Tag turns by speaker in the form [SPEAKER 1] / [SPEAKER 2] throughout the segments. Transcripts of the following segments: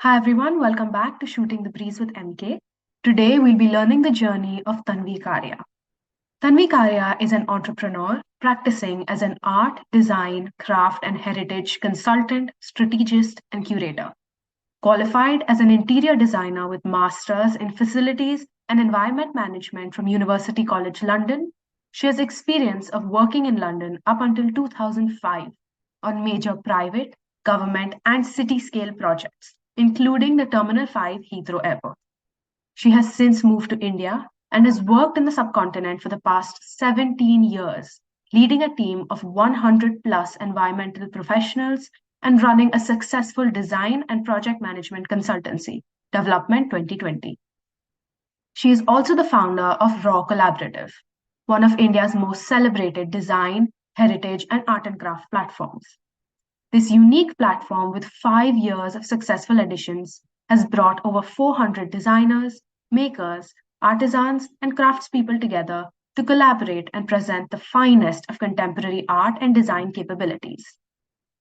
[SPEAKER 1] Hi everyone, welcome back to Shooting the Breeze with MK. Today we'll be learning the journey of Tanvi Karia. Tanvi Karia is an entrepreneur practicing as an art, design, craft, and heritage consultant, strategist, and curator. Qualified as an interior designer with masters in facilities and environment management from University College London, she has experience of working in London up until 2005 on major private, government, and city scale projects, including the Terminal 5 Heathrow Airport. She has since moved to India and has worked in the subcontinent for the past 17 years, leading a team of 100 plus environmental professionals and running a successful design and project management consultancy, Development 2020. She is also the founder of Raw Collaborative, one of India's most celebrated design, heritage, and art and craft platforms. This unique platform, with 5 years of successful editions, has brought over 400 designers, makers, artisans, and craftspeople together to collaborate and present the finest of contemporary art and design capabilities.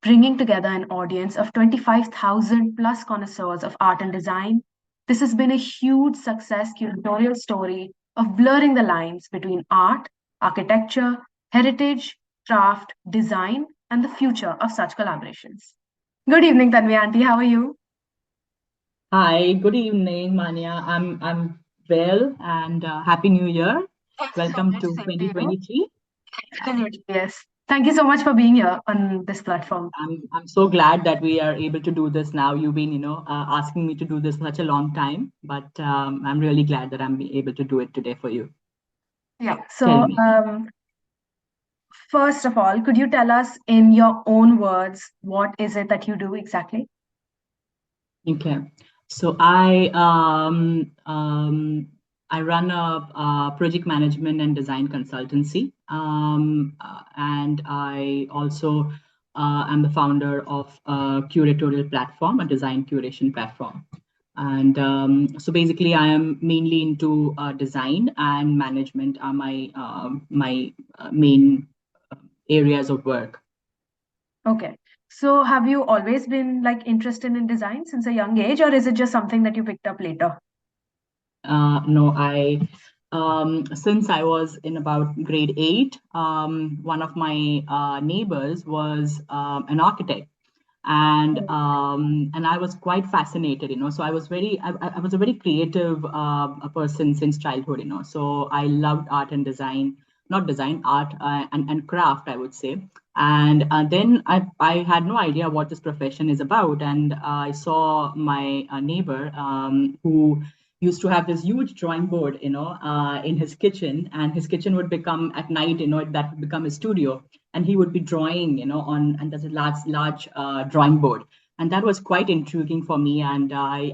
[SPEAKER 1] Bringing together an audience of 25,000 plus connoisseurs of art and design, this has been a huge success curatorial story of blurring the lines between art, architecture, heritage, craft, design, and the future of such collaborations. Good evening, Tanvi Auntie. How are you?
[SPEAKER 2] Hi, good evening, Manya. I'm well and Happy New Year.
[SPEAKER 1] Thanks so
[SPEAKER 2] Welcome
[SPEAKER 1] much.
[SPEAKER 2] to
[SPEAKER 1] Same to you.
[SPEAKER 2] 2023.
[SPEAKER 1] Absolutely, yes. Thank you so much for being here on this platform.
[SPEAKER 2] I'm so glad that we are able to do this now. You've been, asking me to do this for such a long time, but I'm really glad that I'm able to do it today for you.
[SPEAKER 1] Yeah.
[SPEAKER 2] Tell
[SPEAKER 1] So,
[SPEAKER 2] me.
[SPEAKER 1] first of all, could you tell us in your own words what is it that you do exactly?
[SPEAKER 2] Okay. So I run a project management and design consultancy, and I also am the founder of a curatorial platform, a design curation platform. And so basically, I am mainly into design and management are my main areas of work.
[SPEAKER 1] Okay. So, have you always been like interested in design since a young age, or is it just something that you picked up later?
[SPEAKER 2] No, since I was in about grade eight, one of my neighbors was an architect, and I was quite fascinated, So I was a very creative a person since childhood, So I loved art and design, not design, art and craft, I would say. And then I had no idea what this profession is about, and I saw my neighbor who used to have this huge drawing board, in his kitchen, and his kitchen would become at night, that would become a studio, and he would be drawing, and there's a large drawing board, and that was quite intriguing for me. And I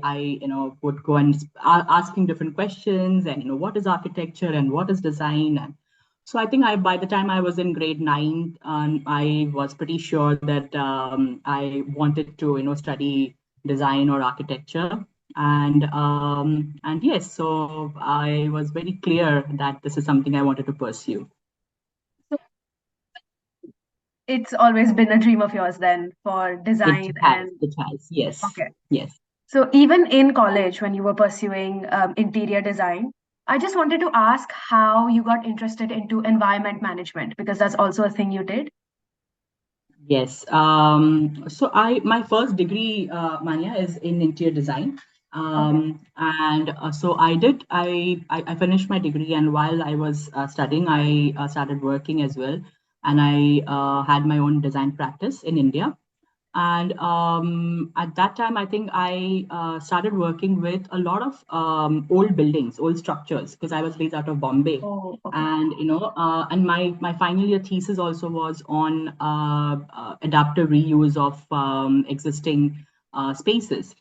[SPEAKER 2] would go and asking different questions, and what is architecture and what is design, and so I think by the time I was in grade nine, I was pretty sure that I wanted to, study design or architecture. And yes, so I was very clear that this is something I wanted to pursue.
[SPEAKER 1] So, it's always been a dream of yours then for design and
[SPEAKER 2] It has, yes,
[SPEAKER 1] okay.
[SPEAKER 2] yes.
[SPEAKER 1] So even in college, when you were pursuing interior design, I just wanted to ask how you got interested into environment management because that's also a thing you did.
[SPEAKER 2] Yes. So my first degree, Manya, is in interior design.
[SPEAKER 1] Okay.
[SPEAKER 2] And so I finished my degree, and while I was studying, I started working as well. And I had my own design practice in India. And at that time, I think I started working with a lot of old buildings, old structures, because I was based out of Bombay.
[SPEAKER 1] Oh, okay.
[SPEAKER 2] And and my final year thesis also was on adaptive reuse of existing spaces,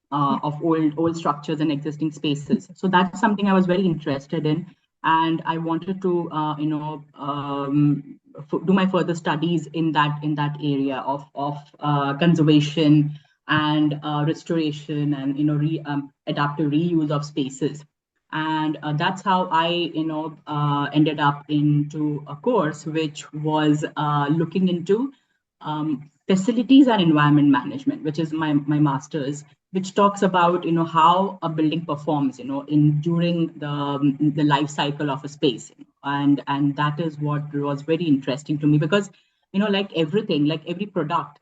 [SPEAKER 1] Yeah.
[SPEAKER 2] of old structures and existing spaces. So that's something I was very interested in, and I wanted to do my further studies in that area of conservation and restoration, and adaptive reuse of spaces. And that's how I ended up into a course which was looking into facilities and environment management, which is my master's, which talks about how a building performs in during the life cycle of a space. And that is what was very interesting to me, because like everything, like every product,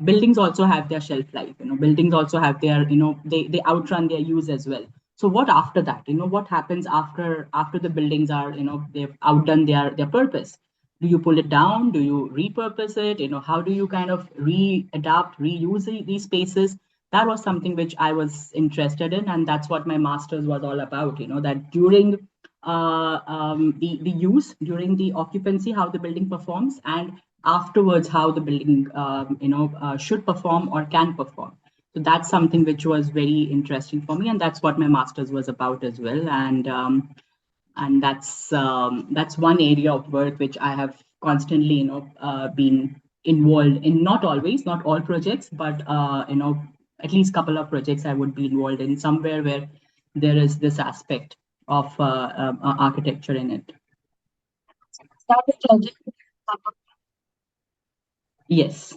[SPEAKER 2] buildings also have their shelf life. Buildings also have their, they outrun their use as well. So what after that? What happens after the buildings are, they've outdone their purpose? Do you pull it down? Do you repurpose it? How do you kind of readapt, reuse these spaces? That was something which I was interested in, and that's what my master's was all about. That during the use, during the occupancy, how the building performs, and afterwards how the building should perform or can perform. So that's something which was very interesting for me, and that's what my master's was about as well. And that's one area of work which I have constantly been involved in. Not always, not all projects, but at least couple of projects I would be involved in somewhere where there is this aspect of architecture in it.
[SPEAKER 1] That is tragic.
[SPEAKER 2] Yes.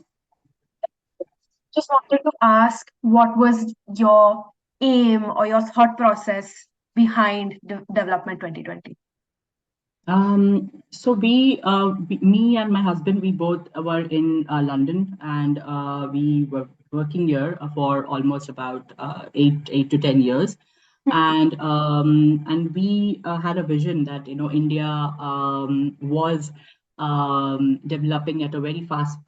[SPEAKER 1] Just wanted to ask, what was your aim or your thought process behind Development 2020?
[SPEAKER 2] So me and my husband, we both were in London, and we were working here for almost about 8 to 10 years, and we had a vision that India was developing at a very fast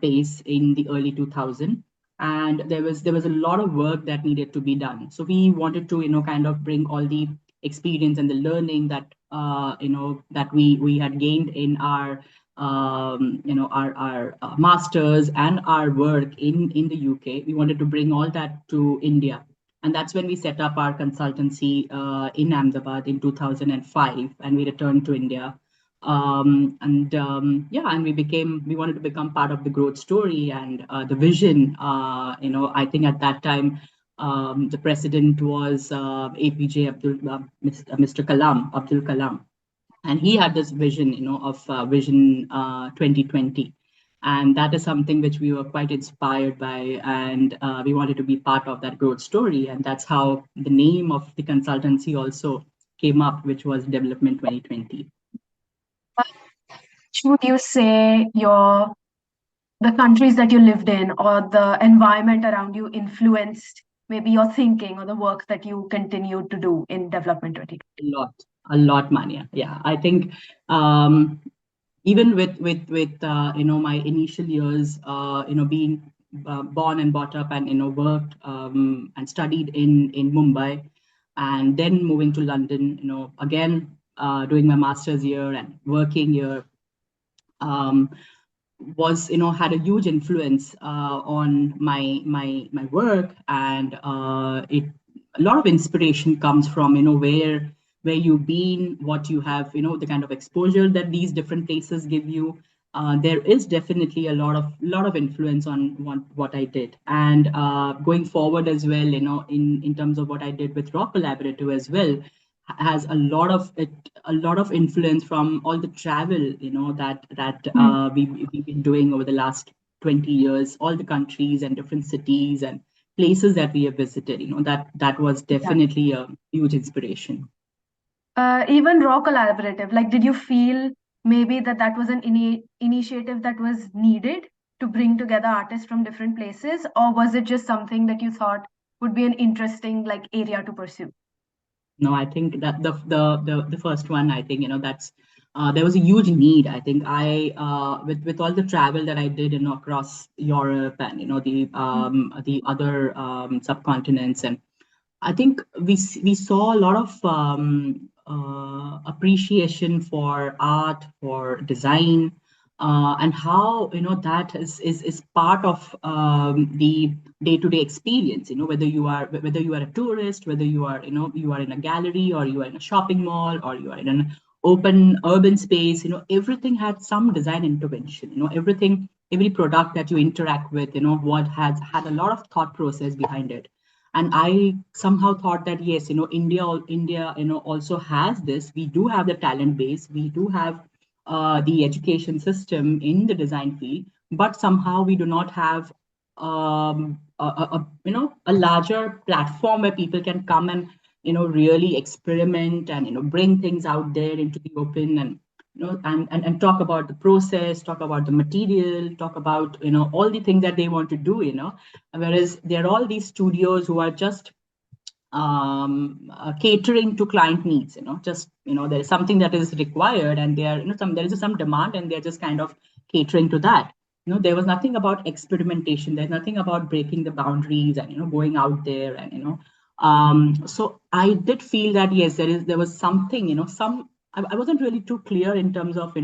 [SPEAKER 2] pace in the early 2000s, and there was a lot of work that needed to be done. So we wanted to kind of bring all the experience and the learning that that we had gained in our our masters and our work in the UK. We wanted to bring all that to India, and that's when we set up our consultancy in Ahmedabad in 2005, and we returned to India. And we wanted to become part of the growth story and the vision. I think at that time, the president was APJ Mr. Abdul Kalam, and he had this vision, of Vision 2020, and that is something which we were quite inspired by, and we wanted to be part of that growth story, and that's how the name of the consultancy also came up, which was Development 2020.
[SPEAKER 1] Would you say the countries that you lived in or the environment around you influenced maybe your thinking or the work that you continued to do in Development 2020?
[SPEAKER 2] A lot, Mania. Yeah, I think even with my initial years, being born and brought up and worked and studied in Mumbai, and then moving to London, again doing my master's here and working here, was had a huge influence on my work, and a lot of inspiration comes from where you've been, what you have, the kind of exposure that these different places give you. There is definitely a lot of influence on what I did, and going forward as well, in terms of what I did with Raw Collaborative as well, has a lot of influence from all the travel that we've been doing over the last 20 years, all the countries and different cities and places that we have visited. That was definitely a huge inspiration.
[SPEAKER 1] Even Raw Collaborative, like, did you feel maybe that was an initiative that was needed to bring together artists from different places, or was it just something that you thought would be an interesting area to pursue?
[SPEAKER 2] No, I think that the first one, I think that's there was a huge need. I think with all the travel that I did across Europe and the other subcontinents, and I think we saw a lot of appreciation for art, for design, and how that is part of the day-to-day experience. Whether you are a tourist, whether you are you are in a gallery, or you are in a shopping mall, or you are in an open urban space. Everything had some design intervention. Every product that you interact with, what has had a lot of thought process behind it. And I somehow thought that yes, India also has this. We do have the talent base. We do have the education system in the design field. but somehow we do not have a larger platform where people can come and really experiment and bring things out there into the open, and and talk about the process, talk about the material, talk about all the things that they want to do, whereas there are all these studios who are just catering to client needs, just there is something that is required, and they are there is some demand, and they're just kind of catering to that. There was nothing about experimentation, there's nothing about breaking the boundaries and going out there, and so I did feel that yes, there was something, I wasn't really too clear in terms of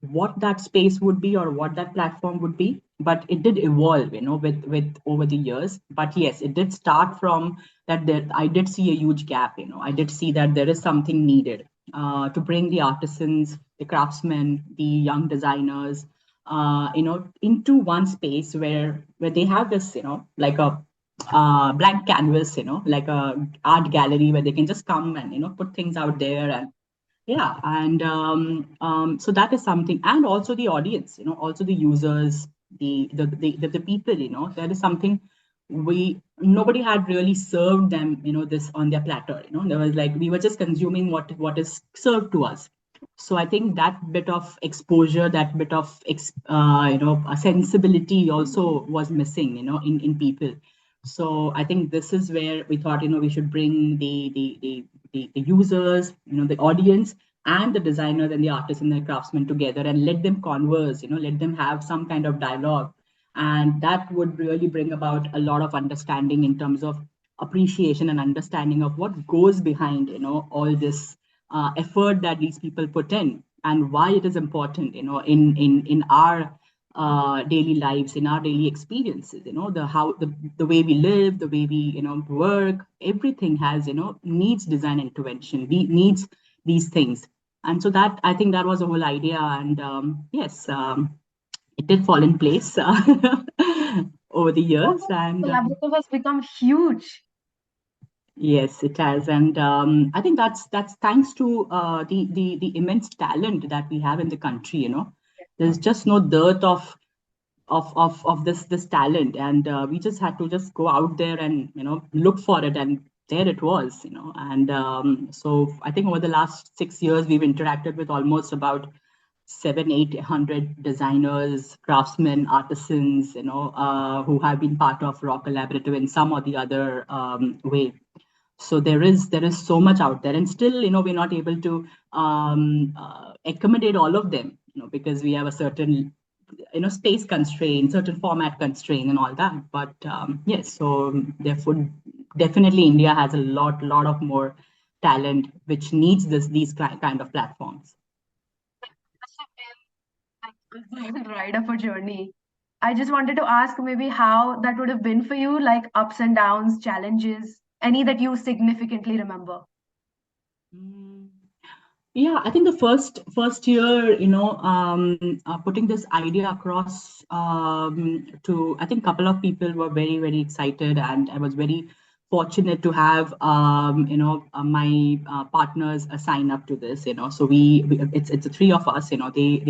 [SPEAKER 2] what that space would be or what that platform would be, but it did evolve with over the years. But yes, it did start from that. There I did see a huge gap. I did see that there is something needed to bring the artisans, the craftsmen, the young designers into one space where they have this like a blank canvas, like a art gallery where they can just come and put things out there. And yeah, and so that is something. And also the audience, also the users, the people, that is something we nobody had really served them, this on their platter. There was like we were just consuming what is served to us. So I think that bit of exposure, that bit of a sensibility also was missing, in people. So I think this is where we thought, we should bring the users, the audience, and the designers and the artists and the craftsmen together, and let them converse, let them have some kind of dialogue. And that would really bring about a lot of understanding in terms of appreciation and understanding of what goes behind, all this effort that these people put in, and why it is important, in our daily lives, in our daily experiences, the way we live, the way we work, everything has needs design intervention, we needs these things. And so that, I think that was the whole idea. And yes, it did fall in place over the years. And
[SPEAKER 1] Collaborative has become huge.
[SPEAKER 2] yes, it has. And I think that's thanks to the immense talent that we have in the country. There's just no dearth of this talent, and we just had to just go out there and look for it, and there it was. And so I think over the last 6 years we've interacted with almost about 700-800 designers, craftsmen, artisans, who have been part of Raw Collaborative in some or the other way. So there is so much out there, and still we're not able to accommodate all of them, because we have a certain space constraint, certain format constraint, and all that. But yes, so therefore definitely India has a lot of more talent which needs these kind of platforms.
[SPEAKER 1] Ride of a journey. I just wanted to ask maybe how that would have been for you, like ups and downs, challenges, any that you significantly remember.
[SPEAKER 2] Mm. Yeah, I think the first year, putting this idea across to, I think, a couple of people were very excited, and I was very fortunate to have my partners sign up to this. So it's the three of us. They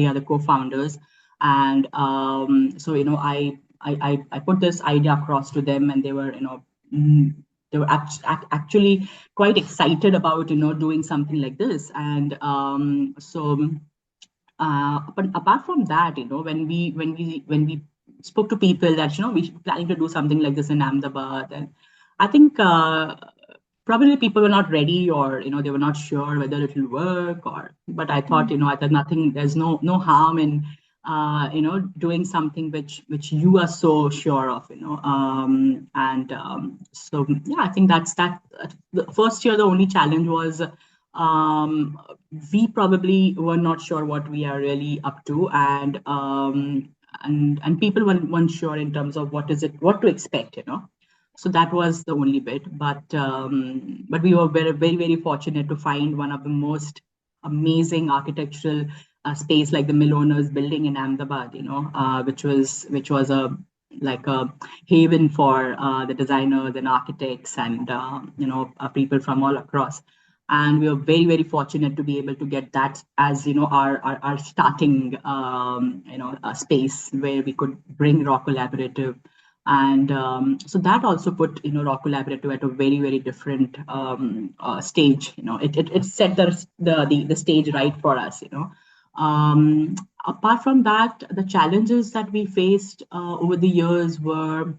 [SPEAKER 2] are the co-founders, and so I put this idea across to them, and they were they were actually quite excited about doing something like this. And but apart from that, when we spoke to people that we should planning to do something like this in Ahmedabad, and I think probably people were not ready, or they were not sure whether it will work. Or but I thought, I thought nothing, there's no harm in doing something which you are so sure of, and so yeah, I think that's that. The first year, the only challenge was um, we probably were not sure what we are really up to, and and people weren't sure in terms of what to expect, so that was the only bit. But we were very fortunate to find one of the most amazing architectural space, like the Mill Owners building in Ahmedabad, which was a like a haven for the designers and architects, and people from all across. and we were very, very fortunate to be able to get that as our starting space where we could bring Raw Collaborative. And so that also put Raw Collaborative at a very, very different stage. It set the stage right for us. Apart from that, the challenges that we faced over the years were,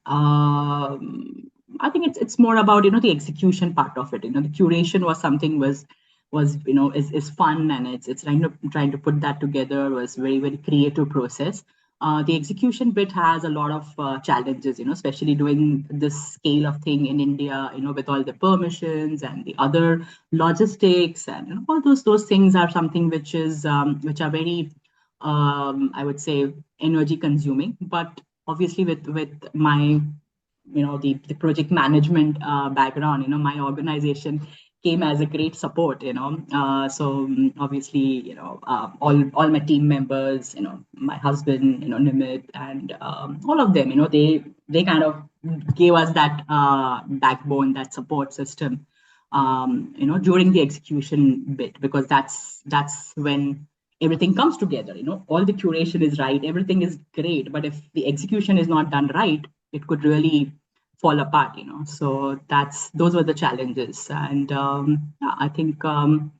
[SPEAKER 2] I think it's more about the execution part of it. The curation was something was is fun, and it's trying to put that together was very, very creative process. The execution bit has a lot of challenges, especially doing this scale of thing in India, with all the permissions and the other logistics, and all those things are something which are very, I would say, energy consuming. But obviously, with my the project management background, my organization came as a great support. So obviously, all my team members, my husband, Nimit, and all of them, they kind of gave us that backbone, that support system, during the execution bit, because that's when everything comes together. All the curation is right, everything is great, but if the execution is not done right, it could really fall apart. So those were the challenges. And I think and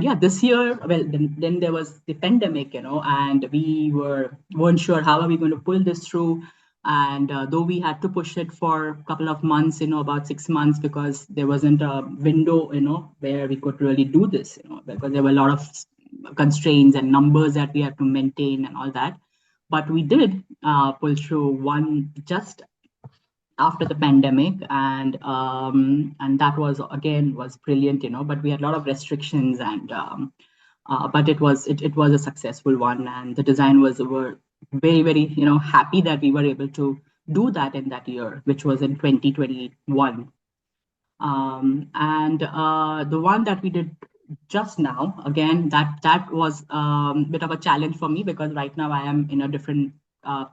[SPEAKER 2] yeah, this year, well, then there was the pandemic, and we weren't sure how are we going to pull this through. And though we had to push it for a couple of months, about 6 months, because there wasn't a window, where we could really do this, because there were a lot of constraints and numbers that we had to maintain and all that. But we did pull through one just after the pandemic, and that was brilliant. But we had a lot of restrictions, and but it was a successful one, and the design were very, very happy that we were able to do that in that year, which was in 2021. And the one that we did just now, again, that was a bit of a challenge for me, because right now I am in a different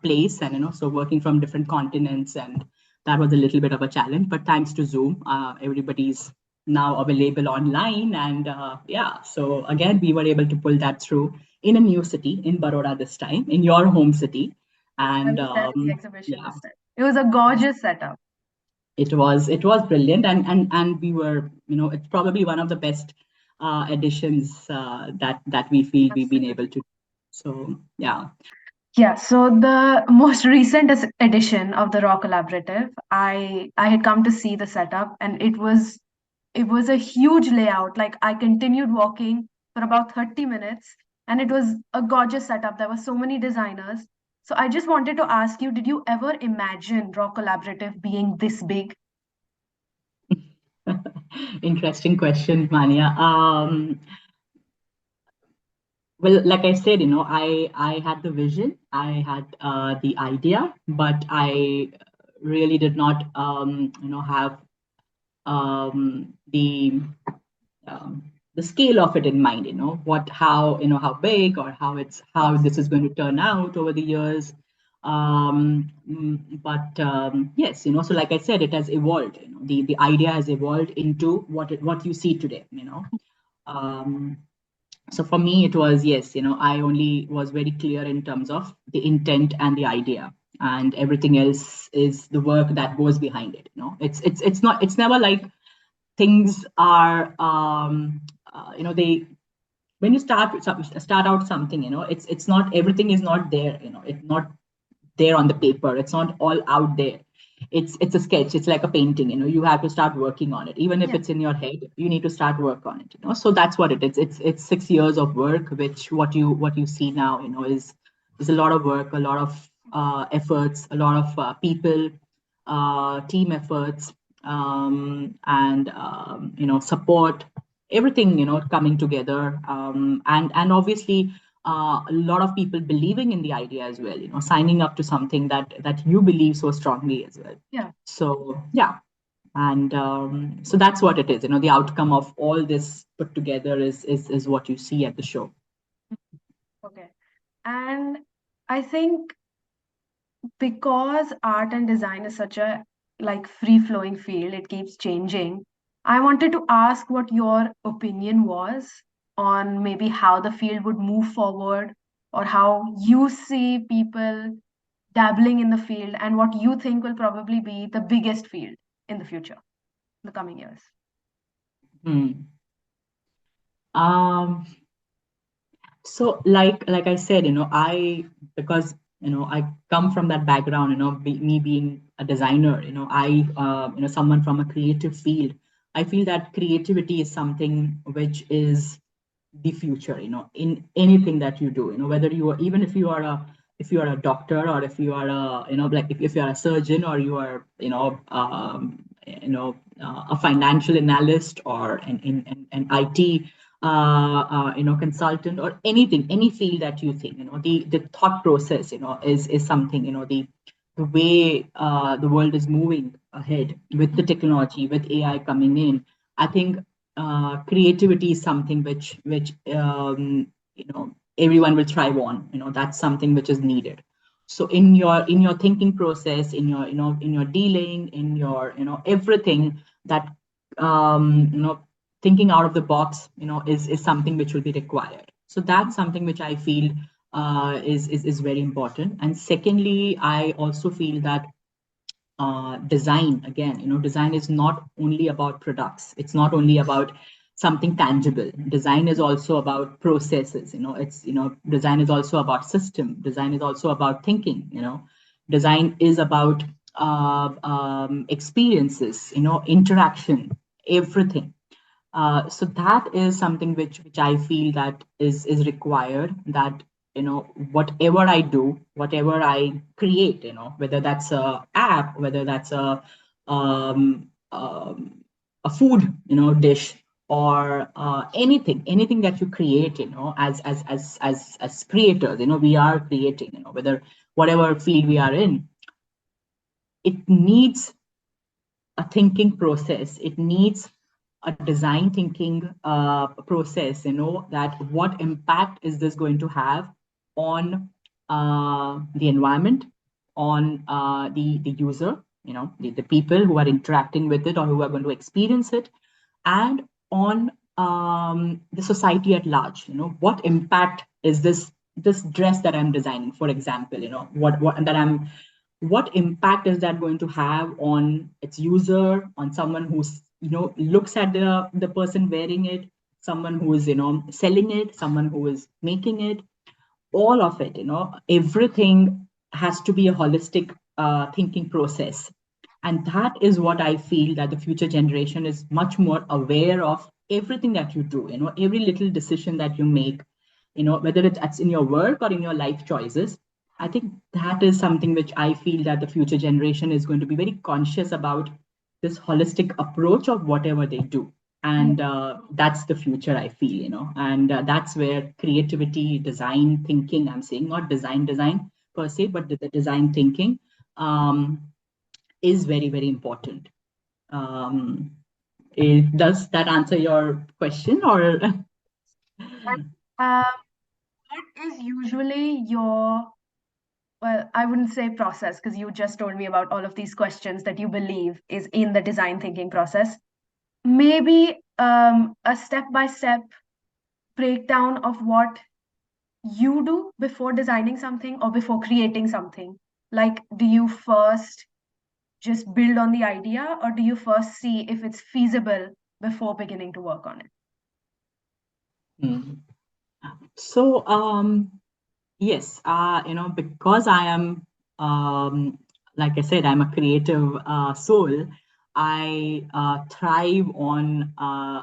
[SPEAKER 2] place, and so working from different continents, and that was a little bit of a challenge. But thanks to Zoom, everybody's now available online, and yeah, so again we were able to pull that through in a new city, in Baroda this time, in your home city.
[SPEAKER 1] I
[SPEAKER 2] And
[SPEAKER 1] was there at the exhibition
[SPEAKER 2] yeah,
[SPEAKER 1] this time. It was a gorgeous setup.
[SPEAKER 2] it was brilliant, and we were, it's probably one of the best additions that we feel we've been able to. So yeah.
[SPEAKER 1] Yeah, so the most recent edition of the Raw Collaborative, I had come to see the setup, and it was a huge layout. Like, I continued walking for about 30 minutes, and it was a gorgeous setup. There were so many designers. So I just wanted to ask you, did you ever imagine Raw Collaborative being this big?
[SPEAKER 2] Interesting question, Mania. Well, like I said, I had the vision, I had the idea, but I really did not, have the scale of it in mind. How big, or how this is going to turn out over the years. But yes, so like I said, it has evolved. The idea has evolved into what you see today. Um, so for me, it was, yes, I only was very clear in terms of the intent and the idea, and everything else is the work that goes behind it. It's never like things are, they when you start out something, it's not, everything is not there. It's not there on the paper, it's not all out there. It's a sketch, it's like a painting. You have to start working on it. Even if
[SPEAKER 1] Yeah.
[SPEAKER 2] it's in your head, you need to start work on it. So that's what it is. It's 6 years of work, which what you see now, is a lot of work, a lot of efforts, a lot of people, team efforts, and support, everything, coming together, and obviously a lot of people believing in the idea as well, signing up to something that you believe so strongly as well.
[SPEAKER 1] Yeah.
[SPEAKER 2] So yeah, and so that's what it is. The outcome of all this put together is what you see at the show.
[SPEAKER 1] Okay. And I think because art and design is such a like free flowing field, it keeps changing. I wanted to ask what your opinion was on maybe how the field would move forward, or how you see people dabbling in the field, and what you think will probably be the biggest field in the future, in the coming years.
[SPEAKER 2] Hmm. Um, so like I said, because I come from that background, me being a designer, someone from a creative field. I feel that creativity is something which is the future, in anything that you do, whether you are, even if you are a doctor, or if you are a, like if you are a surgeon, or you are, a financial analyst, or an IT consultant, or anything, any field that you think, the thought process, is something, the way the world is moving ahead with the technology, with AI coming in. I think creativity is something which everyone will thrive on. That's something which is needed. So in your thinking process, in your dealing, in your everything, that thinking out of the box, is something which will be required. So that's something which I feel is very important. And secondly, I also feel that design, again, design is not only about products. It's not only about something tangible. Design is also about processes. Design is also about system. Design is also about thinking. Design is about experiences, interaction, everything. So that is something which I feel that is required. That whatever I do, whatever I create, whether that's a app, whether that's a food dish, or anything that you create, as creators, we are creating, whether whatever field we are in, it needs a thinking process. It needs a design thinking process, that what impact is this going to have on the environment, on the user, the people who are interacting with it, or who are going to experience it, and on the society at large. What impact is this dress that I'm designing, for example, what impact is that going to have on its user, on someone who's looks at the person wearing it, someone who is selling it, someone who is making it, all of it, everything has to be a holistic thinking process. And that is what I feel, that the future generation is much more aware of everything that you do, every little decision that you make, whether it's in your work or in your life choices. I think that is something which I feel that the future generation is going to be very conscious about, this holistic approach of whatever they do. And that's the future, I feel, and that's where creativity, design thinking, I'm saying not design per se, but the design thinking is very, very important. Does that answer your question, or?
[SPEAKER 1] Um, what is usually your, well, I wouldn't say process, because you just told me about all of these questions that you believe is in the design thinking process. Maybe a step by step breakdown of what you do before designing something or before creating something. Like, do you first just build on the idea, or do you first see if it's feasible before beginning to work on it?
[SPEAKER 2] Hmm. So, yes, because I am, like I said, I'm a creative soul. I thrive on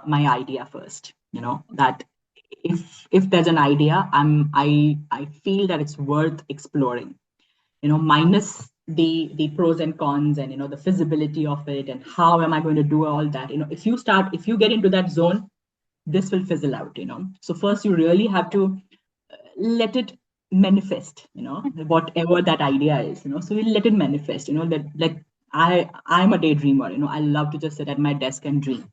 [SPEAKER 2] my idea first. That if there's an idea, I feel that it's worth exploring. Minus the pros and cons, and the feasibility of it, and how am I going to do all that. If you get into that zone, this will fizzle out. So first, you really have to let it manifest, whatever that idea is. So we let it manifest. That, like, I'm a daydreamer. I love to just sit at my desk and dream.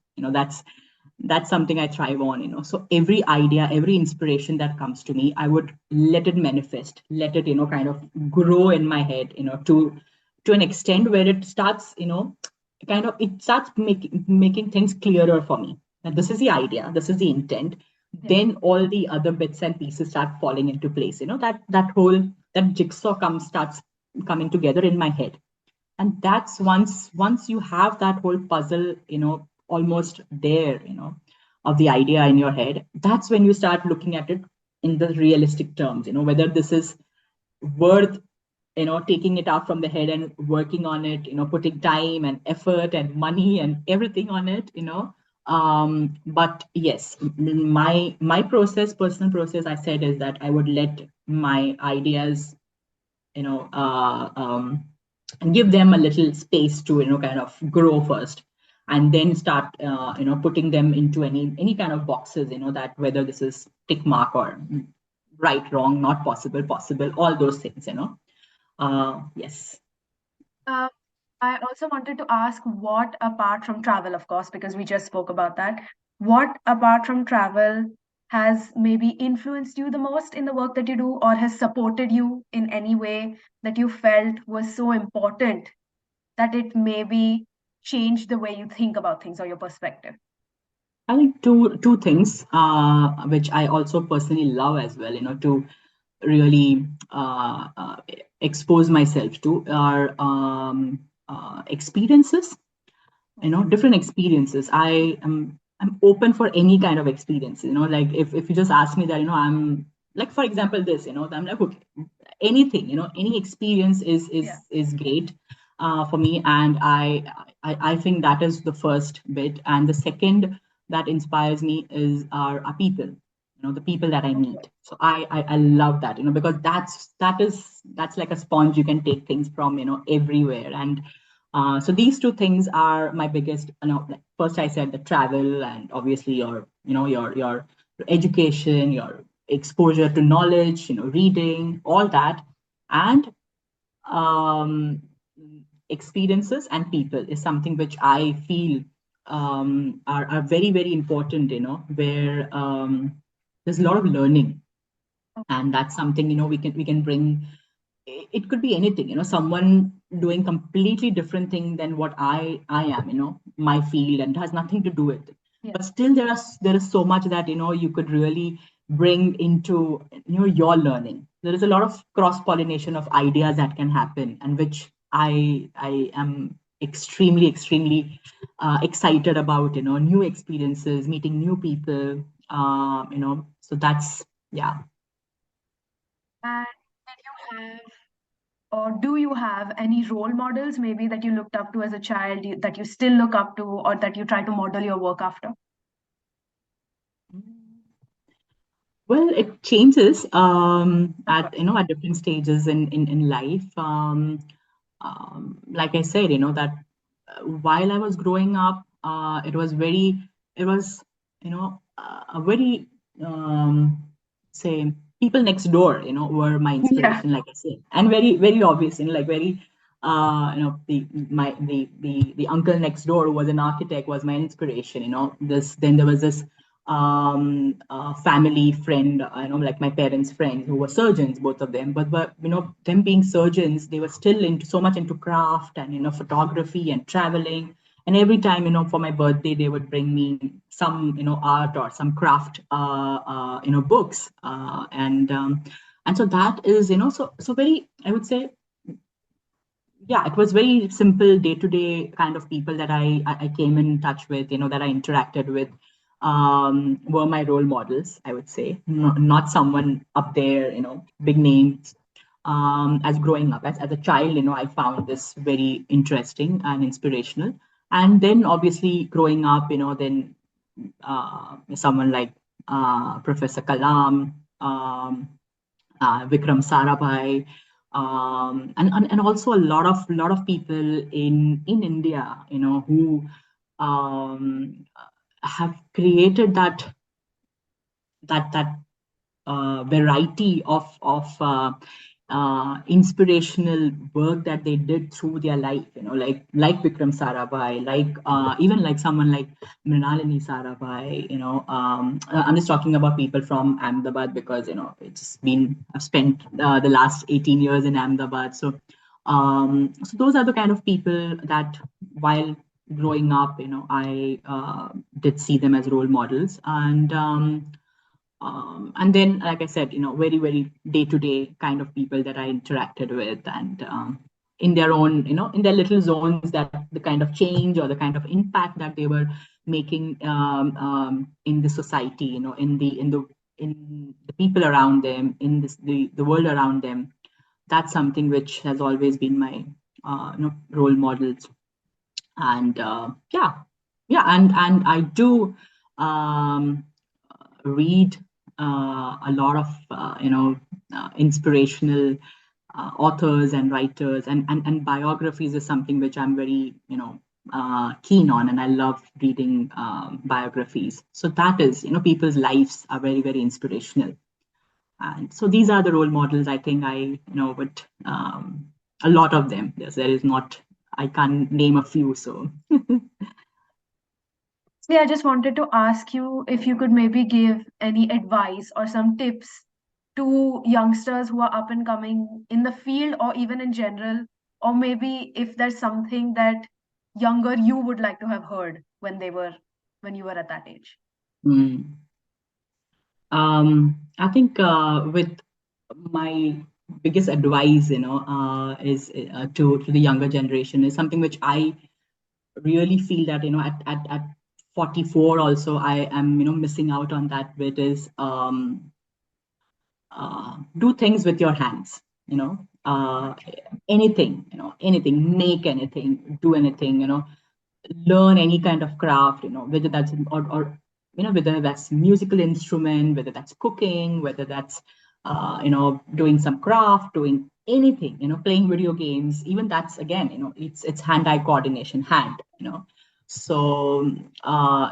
[SPEAKER 2] That's something I thrive on. So every idea, every inspiration that comes to me, I would let it manifest, let it kind of grow in my head, to an extent where it starts kind of, it starts making things clearer for me. That this is the idea, this is the intent.
[SPEAKER 1] Yeah.
[SPEAKER 2] Then all the other bits and pieces start falling into place. That whole, that jigsaw starts coming together in my head. And that's once you have that whole puzzle, almost there, of the idea in your head, that's when you start looking at it in the realistic terms, whether this is worth, taking it out from the head and working on it, putting time and effort and money and everything on it, but yes, my process, personal process, I said, is that I would let my ideas, you know uh, um, and give them a little space to, kind of grow first, and then start, putting them into any kind of boxes, that whether this is tick mark or right, wrong, not possible, possible, all those things, yes.
[SPEAKER 1] Uh, I also wanted to ask what, apart from travel, of course, because we just spoke about that, what apart from travel has maybe influenced you the most in the work that you do, or has supported you in any way that you felt was so important that it maybe changed the way you think about things or your perspective?
[SPEAKER 2] I think two things, which I also personally love as well, to really expose myself to, are experiences, different experiences. I'm open for any kind of experience, like if you just ask me that, I'm like, for example, this, I'm like, okay, anything, any experience
[SPEAKER 1] Yeah.
[SPEAKER 2] is great for me. And I think that is the first bit. And the second that inspires me is our people, the people that I
[SPEAKER 1] Okay.
[SPEAKER 2] meet. So I love that, because that's like a sponge. You can take things from, everywhere. And so these two things are my biggest, like, first I said the travel, and obviously your, your education, your exposure to knowledge, reading, all that. And um, experiences and people is something which I feel are very, very important, where there's a lot of learning. And that's something, we can bring. It could be anything, someone doing completely different thing than what I am, my field, and it has nothing to do with it.
[SPEAKER 1] Yeah.
[SPEAKER 2] But still there is so much that, you could really bring into, your learning. There is a lot of cross pollination of ideas that can happen, and which I am extremely, extremely excited about, new experiences, meeting new people, so that's, yeah.
[SPEAKER 1] And did you have, or do you have any role models maybe that you looked up to as a child, that you still look up to, or that you try to model your work after?
[SPEAKER 2] Well, it changes
[SPEAKER 1] Of
[SPEAKER 2] at,
[SPEAKER 1] course.
[SPEAKER 2] at different stages in life. Like I said, that while I was growing up, it was, a very, say, people next door, were my
[SPEAKER 1] Yeah.
[SPEAKER 2] inspiration, like I said, and very, very obvious, like very, the uncle next door who was an architect was my inspiration. Then there was this family friend, like my parents' friends who were surgeons, both of them. But them being surgeons, they were still into so much into craft and, photography and traveling. And every time, for my birthday, they would bring me some, art or some craft, books, and so that is, so very, I would say, yeah, it was very simple day to day kind of people that I came in touch with, that I interacted with, were my role models, I would say, not someone up there, big names. As growing up, as a child, I found this very interesting and inspirational. And then obviously growing up, then someone like Professor Kalam, Vikram Sarabhai, and also a lot of people in India, who have created that variety of inspirational work that they did through their life, like Vikram Sarabhai, like even like someone like Mrinalini Sarabhai, I'm just talking about people from Ahmedabad because, I've spent the last 18 years in Ahmedabad. So those are the kind of people that, while growing up, I did see them as role models, and then, like I said, very, very day-to-day kind of people that I interacted with, and in their own, in their little zones, that the kind of change or the kind of impact that they were making in the society, in the people around them, in the world around them. That's something which has always been my role models. And yeah, and I do um, read a lot of inspirational authors and writers, and biographies is something which I'm very keen on, and I love reading biographies. So that is, people's lives are very, very inspirational. And so these are the role models, I think, but a lot of them. Yes, there is not, I can't name a few. So
[SPEAKER 1] Yeah, I just wanted to ask you if you could maybe give any advice or some tips to youngsters who are up and coming in the field or even in general, or maybe if there's something that younger you would like to have heard when you were at that age.
[SPEAKER 2] mm, I think with my biggest advice, is to the younger generation, is something which I really feel that, at 44 also I am, missing out on that bit, is do things with your hands, anything, make anything, do anything, learn any kind of craft, whether that's or whether that's musical instrument, whether that's cooking, whether that's doing some craft, doing anything, playing video games. Even that's, again, it's hand-eye coordination, so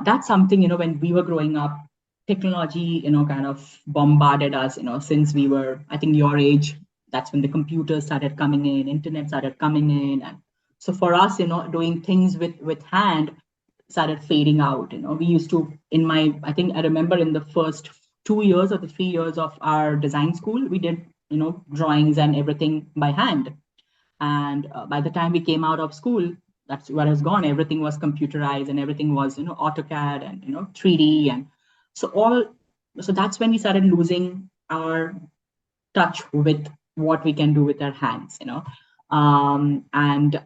[SPEAKER 2] that's something, when we were growing up, technology, kind of bombarded us, since we were, I think, your age. That's when the computers started coming in, internet started coming in, and so for us, doing things with hand started fading out. We used to, I think I remember in the first 2 years or the 3 years of our design school, we did, drawings and everything by hand. And by the time we came out of school, that's what has gone. Everything was computerized, and everything was, AutoCAD and, 3D. And so all, so that's when we started losing our touch with what we can do with our hands, and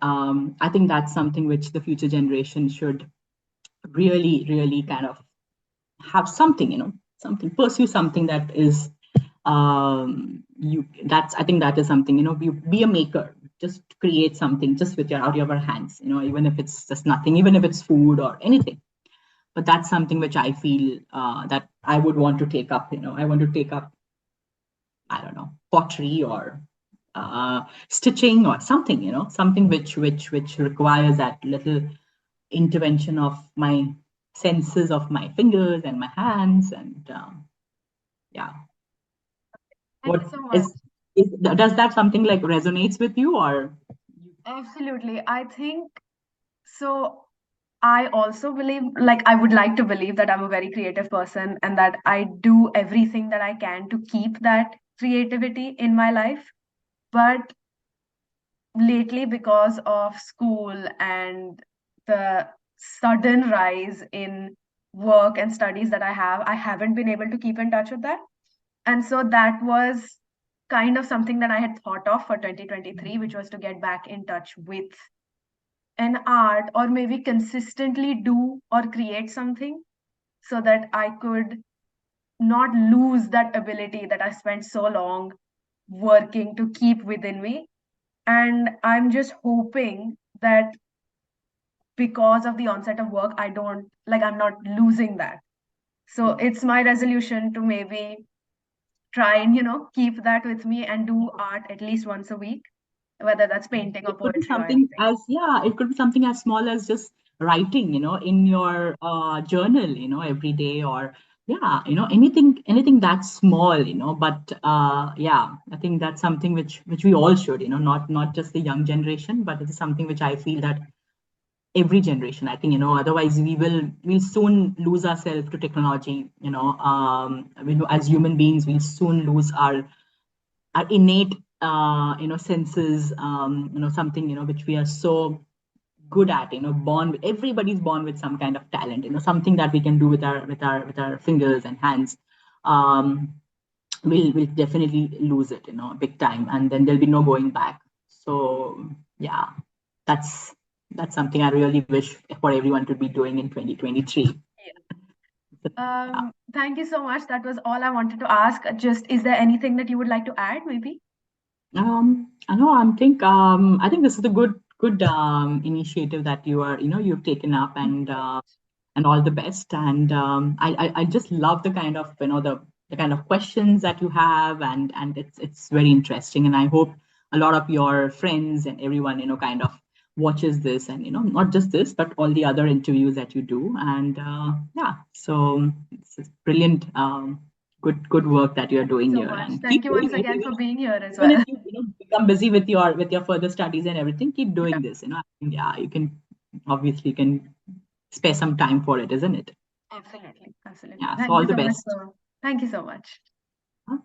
[SPEAKER 2] I think that's something which the future generation should really, really kind of have something, something, pursue something that is, I think that is something, be a maker, just create something just with your, out of your hands, even if it's just nothing, even if it's food or anything. But that's something which I feel that I would want to take up, I want to take up, I don't know, pottery or stitching or something, something which requires that little intervention of my senses of my fingers and my hands. And yeah,
[SPEAKER 1] Thank
[SPEAKER 2] what
[SPEAKER 1] you so much.
[SPEAKER 2] is does that something like resonates with you, or?
[SPEAKER 1] Absolutely. I think so. I also believe, like, I would like to believe that I'm a very creative person and that I do everything that I can to keep that creativity in my life. But lately, because of school and the sudden rise in work and studies that I haven't been able to keep in touch with that. And so that was kind of something that I had thought of for 2023, which was to get back in touch with an art, or maybe consistently do or create something so that I could not lose that ability that I spent so long working to keep within me. And I'm just hoping that because of the onset of work, I'm not losing that. So it's my resolution to maybe try and, keep that with me and do art at least once a week, whether that's painting or
[SPEAKER 2] It could be
[SPEAKER 1] poetry or
[SPEAKER 2] something
[SPEAKER 1] anything.
[SPEAKER 2] as, yeah, it could be something as small as just writing, in your journal, every day, or yeah, anything that's small, but yeah, I think that's something which we all should, not just the young generation, but it is something which I feel that every generation, I think, otherwise we'll soon lose ourselves to technology, as human beings, we'll soon lose our innate senses, something, which we are so good at, everybody's born with some kind of talent, something that we can do with our fingers and hands. um we'll definitely lose it, big time, and then there'll be no going back. So yeah, that's something I really wish for everyone to be doing in 2023.
[SPEAKER 1] Thank you so much. That was all I wanted to ask. Just, is there anything that you would like to add, maybe?
[SPEAKER 2] I know. I think this is a good initiative that you've taken up, and all the best. And I just love the kind of the kind of questions that you have, and it's very interesting. And I hope a lot of your friends and everyone kind of watches this, and not just this, but all the other interviews that you do. And yeah, so it's brilliant. Good work that you're doing
[SPEAKER 1] So
[SPEAKER 2] here,
[SPEAKER 1] much.
[SPEAKER 2] and
[SPEAKER 1] Thank
[SPEAKER 2] keep
[SPEAKER 1] you
[SPEAKER 2] doing
[SPEAKER 1] once
[SPEAKER 2] it.
[SPEAKER 1] again for being here as
[SPEAKER 2] Even if
[SPEAKER 1] well.
[SPEAKER 2] you become busy with your further studies and everything, keep doing this. Yeah, you can obviously can spare some time for it, isn't it?
[SPEAKER 1] Absolutely. Absolutely.
[SPEAKER 2] Yeah. So
[SPEAKER 1] Thank
[SPEAKER 2] all
[SPEAKER 1] you
[SPEAKER 2] the
[SPEAKER 1] so much,
[SPEAKER 2] best.
[SPEAKER 1] sir. Thank you so much.
[SPEAKER 2] Huh?